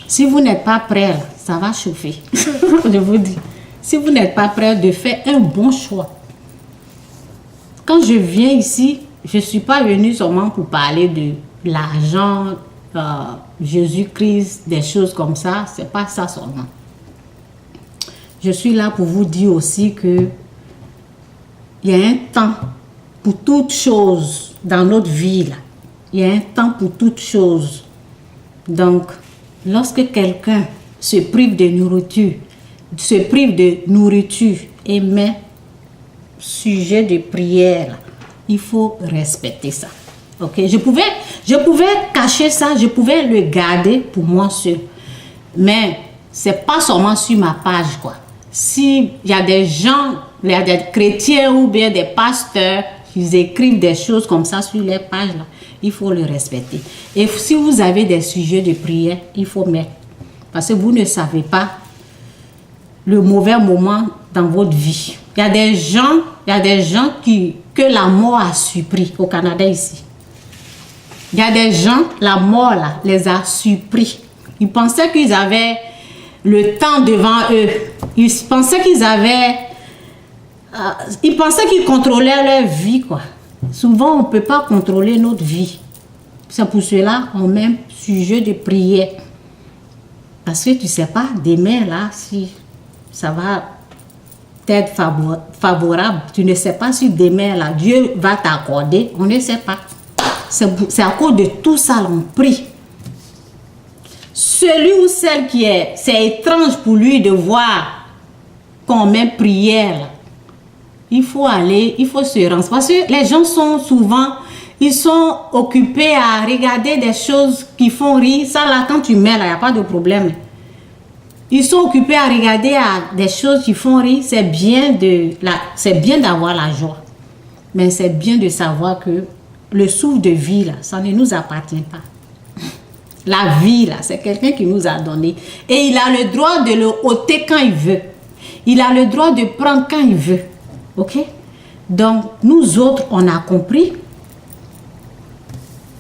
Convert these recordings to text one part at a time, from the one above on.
Si vous n'êtes pas prêt, là, ça va chauffer. Je vous dis. Si vous n'êtes pas prêt de faire un bon choix. Quand je viens ici, je ne suis pas venue seulement pour parler de l'argent, Jésus-Christ, des choses comme ça. Ce n'est pas ça seulement. Je suis là pour vous dire aussi que il y a un temps pour toutes choses dans notre vie. Là. Il y a un temps pour toutes choses. Donc, lorsque quelqu'un se prive de nourriture, et met sujet de prière, il faut respecter ça. Ok? Je pouvais cacher ça, je pouvais le garder pour moi seul. Mais c'est pas seulement sur ma page, quoi. Si il y a des gens, il y a des chrétiens ou bien des pasteurs qui écrivent des choses comme ça sur les pages, là, il faut le respecter. Et si vous avez des sujets de prière, il faut mettre. Parce que vous ne savez pas le mauvais moment dans votre vie. Il y a des gens que la mort a surpris au Canada ici. Il y a des gens, la mort là, les a surpris. Ils pensaient qu'ils avaient le temps devant eux. Ils pensaient qu'ils contrôlaient leur vie, quoi. Souvent, on ne peut pas contrôler notre vie. C'est pour cela qu'on met sujet de prière. Parce que tu ne sais pas demain, là, si ça va être favorable. Tu ne sais pas si demain, là, Dieu va t'accorder. On ne sait pas. C'est à cause de tout ça, l'on prie. Celui ou celle c'est étrange pour lui de voir qu'on met prière, là. Il faut se rendre. Parce que les gens sont souvent, ils sont occupés à regarder des choses qui font rire. Ça là, quand tu mets là, il n'y a pas de problème. Ils sont occupés à regarder des choses qui font rire. C'est bien d'avoir la joie. Mais c'est bien de savoir que le souffle de vie là, ça ne nous appartient pas. La vie là, c'est quelqu'un qui nous a donné. Et il a le droit de le ôter quand il veut. Il a le droit de prendre quand il veut. Ok? Donc, nous autres, on a compris.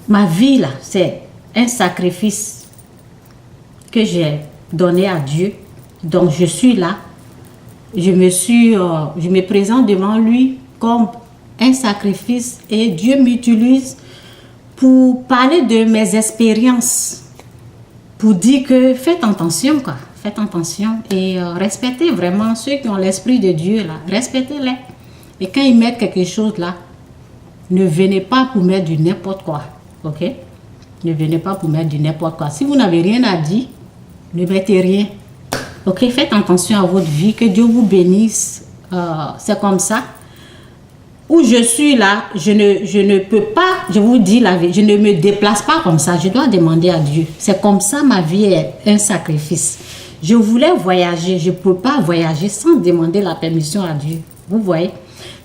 Ma vie, là, c'est un sacrifice que j'ai donné à Dieu. Donc, je suis là. Je me présente devant lui comme un sacrifice et Dieu m'utilise pour parler de mes expériences. Pour dire que faites attention, quoi. Faites attention et respectez vraiment ceux qui ont l'esprit de Dieu, là. Respectez-les. Et quand ils mettent quelque chose là, ne venez pas pour mettre du n'importe quoi. Ok? Ne venez pas pour mettre du n'importe quoi. Si vous n'avez rien à dire, ne mettez rien. Ok? Faites attention à votre vie. Que Dieu vous bénisse. C'est comme ça. Où je suis là, je ne peux pas, je vous dis la vérité, je ne me déplace pas comme ça. Je dois demander à Dieu. C'est comme ça, ma vie est un sacrifice. Je voulais voyager. Je ne peux pas voyager sans demander la permission à Dieu. Vous voyez?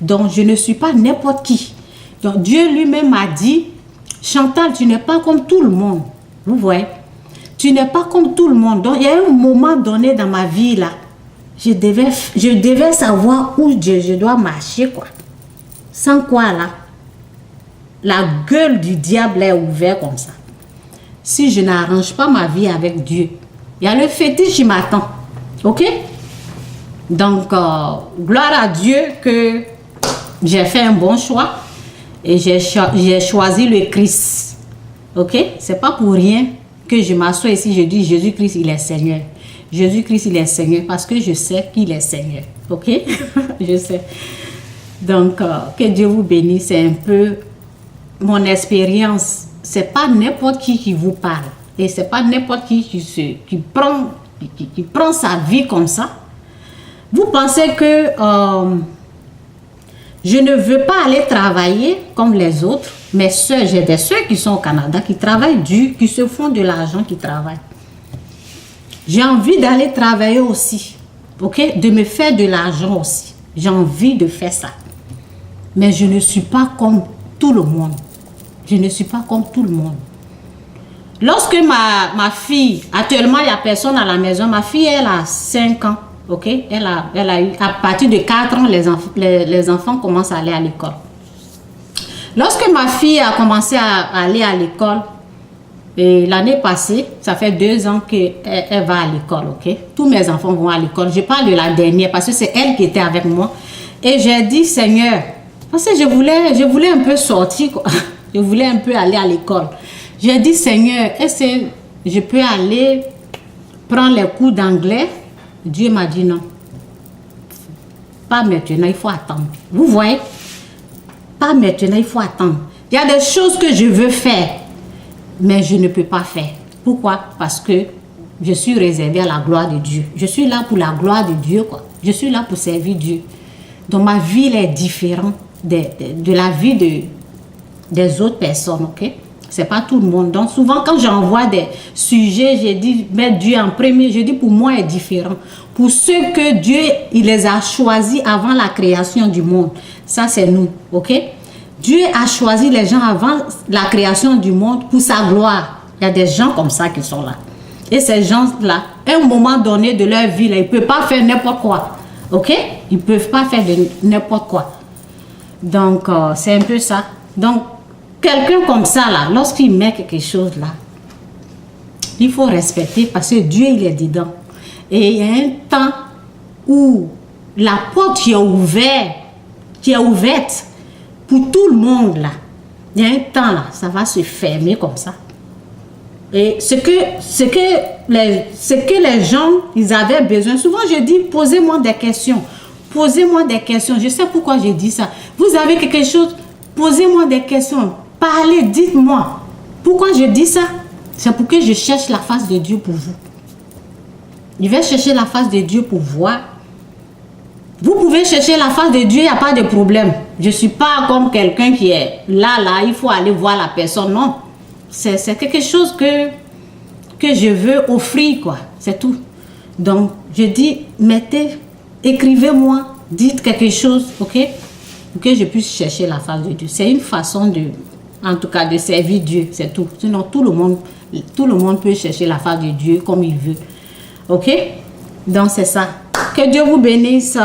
Donc, je ne suis pas n'importe qui. Donc, Dieu lui-même m'a dit, Chantal, tu n'es pas comme tout le monde. Vous voyez? Tu n'es pas comme tout le monde. Donc, il y a un moment donné dans ma vie, là, je devais savoir où je dois marcher, quoi. Sans quoi, là, la gueule du diable est ouverte comme ça. Si je n'arrange pas ma vie avec Dieu, il y a le fétiche qui m'attend. Ok? Donc, gloire à Dieu que j'ai fait un bon choix et j'ai choisi le Christ. Ok? C'est pas pour rien que je m'assois ici, je dis Jésus-Christ, il est Seigneur. Jésus-Christ, il est Seigneur parce que je sais qu'il est Seigneur. Ok? Je sais. Donc, que Dieu vous bénisse. C'est un peu mon expérience. C'est pas n'importe qui vous parle. Et c'est pas n'importe qui prend sa vie comme ça. Vous pensez que je ne veux pas aller travailler comme les autres. Mes soeurs, j'ai des soeurs qui sont au Canada, qui travaillent dur, qui se font de l'argent, qui travaillent. J'ai envie d'aller travailler aussi. Ok? De me faire de l'argent aussi. J'ai envie de faire ça. Mais je ne suis pas comme tout le monde. Je ne suis pas comme tout le monde. Lorsque ma fille, actuellement il n'y a personne à la maison, ma fille elle a 5 ans. Ok? Elle a eu, à partir de 4 ans, les enfants commencent à aller à l'école. Lorsque ma fille a commencé à aller à l'école, Et l'année passée, ça fait 2 ans qu'elle va à l'école, ok? Tous mes enfants vont à l'école. Je parle de la dernière parce que c'est elle qui était avec moi. Et j'ai dit, Seigneur, parce que je voulais un peu sortir, quoi. Je voulais un peu aller à l'école. J'ai dit, Seigneur, est-ce que je peux aller prendre les cours d'anglais? Dieu m'a dit non. Pas maintenant, il faut attendre. Vous voyez? Pas maintenant, il faut attendre. Il y a des choses que je veux faire, mais je ne peux pas faire. Pourquoi? Parce que je suis réservée à la gloire de Dieu. Je suis là pour la gloire de Dieu, quoi. Je suis là pour servir Dieu. Donc ma vie est différente de la vie des autres personnes, ok? C'est pas tout le monde. Donc souvent quand j'envoie des sujets, j'ai dit mettre Dieu en premier. Je dis pour moi est différent. Pour ceux que Dieu il les a choisis avant la création du monde. Ça c'est nous, ok? Dieu a choisi les gens avant la création du monde pour sa gloire. Il y a des gens comme ça qui sont là. Et ces gens-là, à un moment donné de leur vie, là, ils ne peuvent pas faire n'importe quoi. Ok? Ils ne peuvent pas faire de n'importe quoi. Donc, c'est un peu ça. Donc, quelqu'un comme ça, là, lorsqu'il met quelque chose là, il faut respecter parce que Dieu, il est dedans. Et il y a un temps où la porte qui est ouverte pour tout le monde là. Il y a un temps là, ça va se fermer comme ça. Et ce que les gens, ils avaient besoin, souvent je dis, posez-moi des questions. Posez-moi des questions. Je sais pourquoi je dis ça. Vous avez quelque chose, posez-moi des questions. Parlez, dites-moi. Pourquoi je dis ça? C'est pour que je cherche la face de Dieu pour vous. Je vais chercher la face de Dieu pour voir. Vous pouvez chercher la face de Dieu, il n'y a pas de problème. Je ne suis pas comme quelqu'un qui est là, il faut aller voir la personne. Non. C'est quelque chose que je veux offrir, quoi. C'est tout. Donc, je dis, écrivez-moi, dites quelque chose, ok? Pour que je puisse chercher la face de Dieu. C'est une façon en tout cas, de servir Dieu, c'est tout. Sinon, tout le monde peut chercher la face de Dieu comme il veut. Ok? Donc, c'est ça. Que Dieu vous bénisse.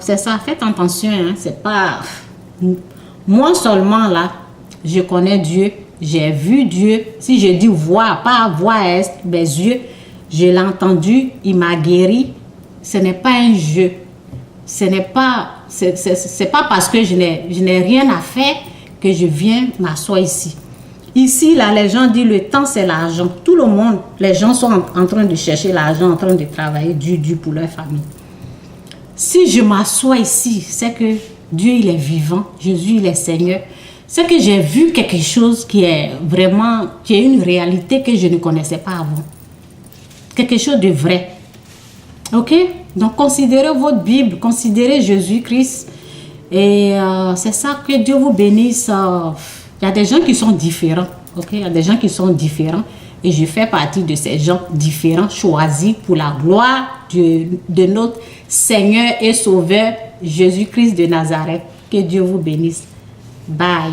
C'est ça. Faites attention. Hein, c'est pas... Moi seulement, là, je connais Dieu. J'ai vu Dieu. Si je dis voir, pas voir mes yeux, je l'ai entendu. Il m'a guéri. Ce n'est pas un jeu. C'est pas parce que je n'ai rien à faire que je viens m'asseoir ici. Ici, là, les gens disent le temps, c'est l'argent. Tout le monde, les gens sont en train de chercher l'argent, en train de travailler dur pour leur famille. Si je m'assois ici, c'est que Dieu, il est vivant. Jésus, il est Seigneur. C'est que j'ai vu quelque chose qui est une réalité que je ne connaissais pas avant. Quelque chose de vrai. Ok? Donc, considérez votre Bible, considérez Jésus-Christ. Et c'est ça, que Dieu vous bénisse. Il y a des gens qui sont différents. Ok? Il y a des gens qui sont différents. Et je fais partie de ces gens différents, choisis pour la gloire de notre Seigneur et Sauveur Jésus-Christ de Nazareth. Que Dieu vous bénisse. Bye.